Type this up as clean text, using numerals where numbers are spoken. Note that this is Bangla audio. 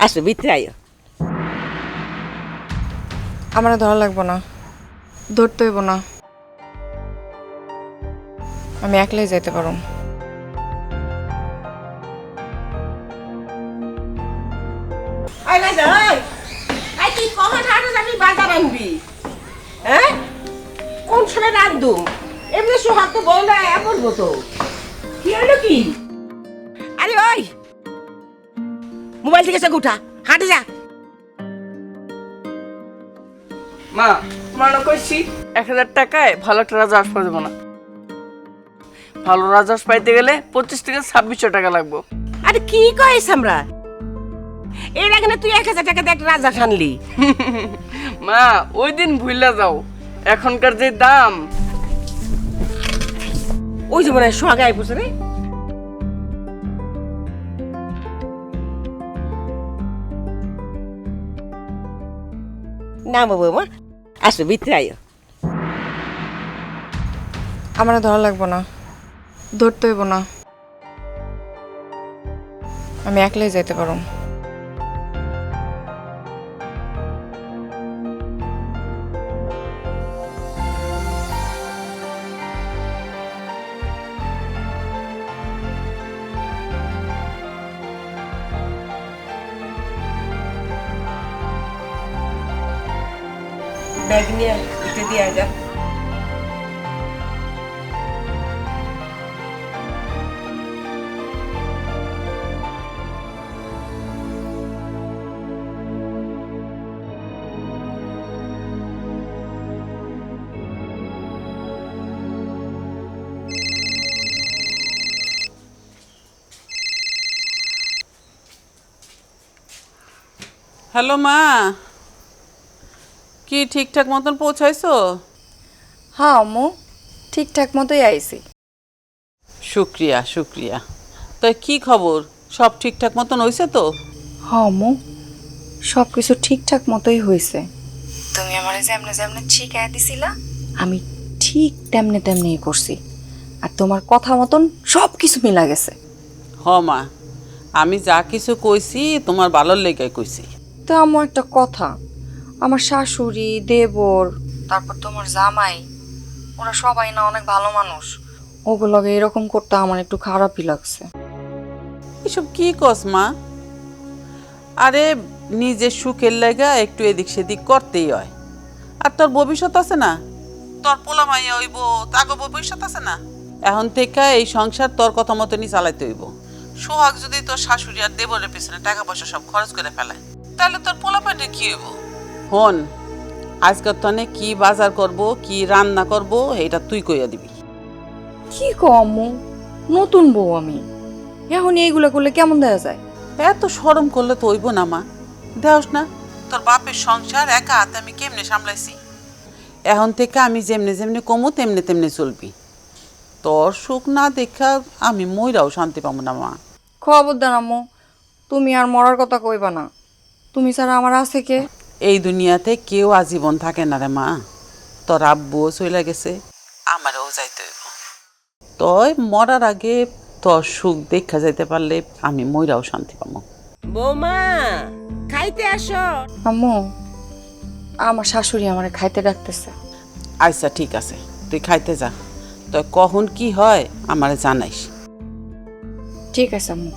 আসো ভিতরে আয়ো। আমার ধরা লাগবো না, ধরতে হইব না, আমি একলাই যাইতে পারো। তুই কখন হাটে যাবি বাজার আনবি? হ্যাঁ কোন সময় রান্ধুম? এমনি সোহাগ তো বউ না এমন মতো কি হলো কি? আরে ওই মোবাইল থেকে সে উঠা, হাটে যা। মা তোমার না কইছি 1000 টাকায় ভালো একটা রাজহাঁস পাওয়া যাবে না। ভালো রাজহাঁস পাইতে গেলে 25 থেকে 2600 টাকা লাগবে। আরে কি কইস আমরা? এর আগে না তুই 1000 টাকা দিয়ে একটা রাজা আনলি। মা ওই দিন ভুইলা যাও, এখনকার যে দাম। ওই যে মনে হয় সোহাগ আই পড়ছে রে। না বাবা, আসো ভিতরে আয়ো। আমার ধরা লাগবো না, ধরতে হইব না, আমি একলাই যাইতে পারো। ব্যাগ নিয়ে এটা দিয়ে আয় যা। হ্যালো মা, কি ঠিকঠাক মতন পৌঁছাইছো? হ্যাঁ আম্মু, ঠিকঠাক মতোই আইছি। শুক্রিয়া শুক্রিয়া। তাই কি খবর, সব ঠিকঠাক মতন হইছে তো? হ্যাঁ আম্মু, সব কিছু ঠিকঠাক মতোই হয়েছে। তুমি আমার যেমনে যেমনে শিখাই দিছিলা, আমি ঠিক তেমনে তেমনি করছি। আর তোমার কথা মতন সব কিছু মিলা গেছে। হ মা, আমি যা কিছু কইছি তোমার ভালোর লেগে কইছি। তো আম্মু একটা কথা, আমার শাশুড়ি, দেবর, তারপর তোমার জামাই, ওরা সবাই না অনেক ভালো মানুষ। ওগুলোকে এরকম করতে আমার একটু খারাপই লাগছে। এসব কি কস মা? আরে নিজের সুখের লাগা একটু এদিক সেদিক করতেই হয়। আর তোর ভবিষ্যৎ আছে না, তোর পোলা মাইয়া হইব, তাকে ভবিষ্যৎ আছে না। এখন থেকে এই সংসার তোর কথা মতনই চালাইতে হইব। সোহাগ যদি তোর শাশুড়ি আর দেবরের পিছনে টাকা পয়সা সব খরচ করে ফেলায়, তাহলে তোর পোলা পান্ডে কি হইব? হন, আজকের তনে কি বাজার করব, কি রান্না করব, এটা তুই কইয়া দিবি। কি কো আম্মু, নতুন বউ আমি, এখন এইগুলো করলে কেমন দেখা যায়? এত শরম করলে তো হইব না মা। দেওস না তোর বাপের সংসার একা হাতে আমি কেমনে সামলাইছি। এখন থেকে আমি যেমনে যেমনি কমু তেমনি তেমনি চলবি। তোর সুখ না দেখা আমি মইরাও শান্তি পাবো না মা। খবরদার আম্মু, তুমি আর মরার কথা কইবা না। তুমি ছাড়া আমার আছে কে? এই দুনিয়াতে কেউ আজীবন থাকে না রে মা। তোর আব্বুও চলে গেছে, আমারও যাইতে হইব। তই মরার আগে তোর সুখ দেখা যাইতে পারলে আমি মইরাও শান্তি পাবো। বৌমা খাইতে আসো। আম্মু, আমার শাশুড়ি আমারে খাইতে ডাকতেছে। আচ্ছা ঠিক আছে, তুই খাইতে যা। তো কখন কি হয় আমারে জানাইস। ঠিক আছে আম্মু।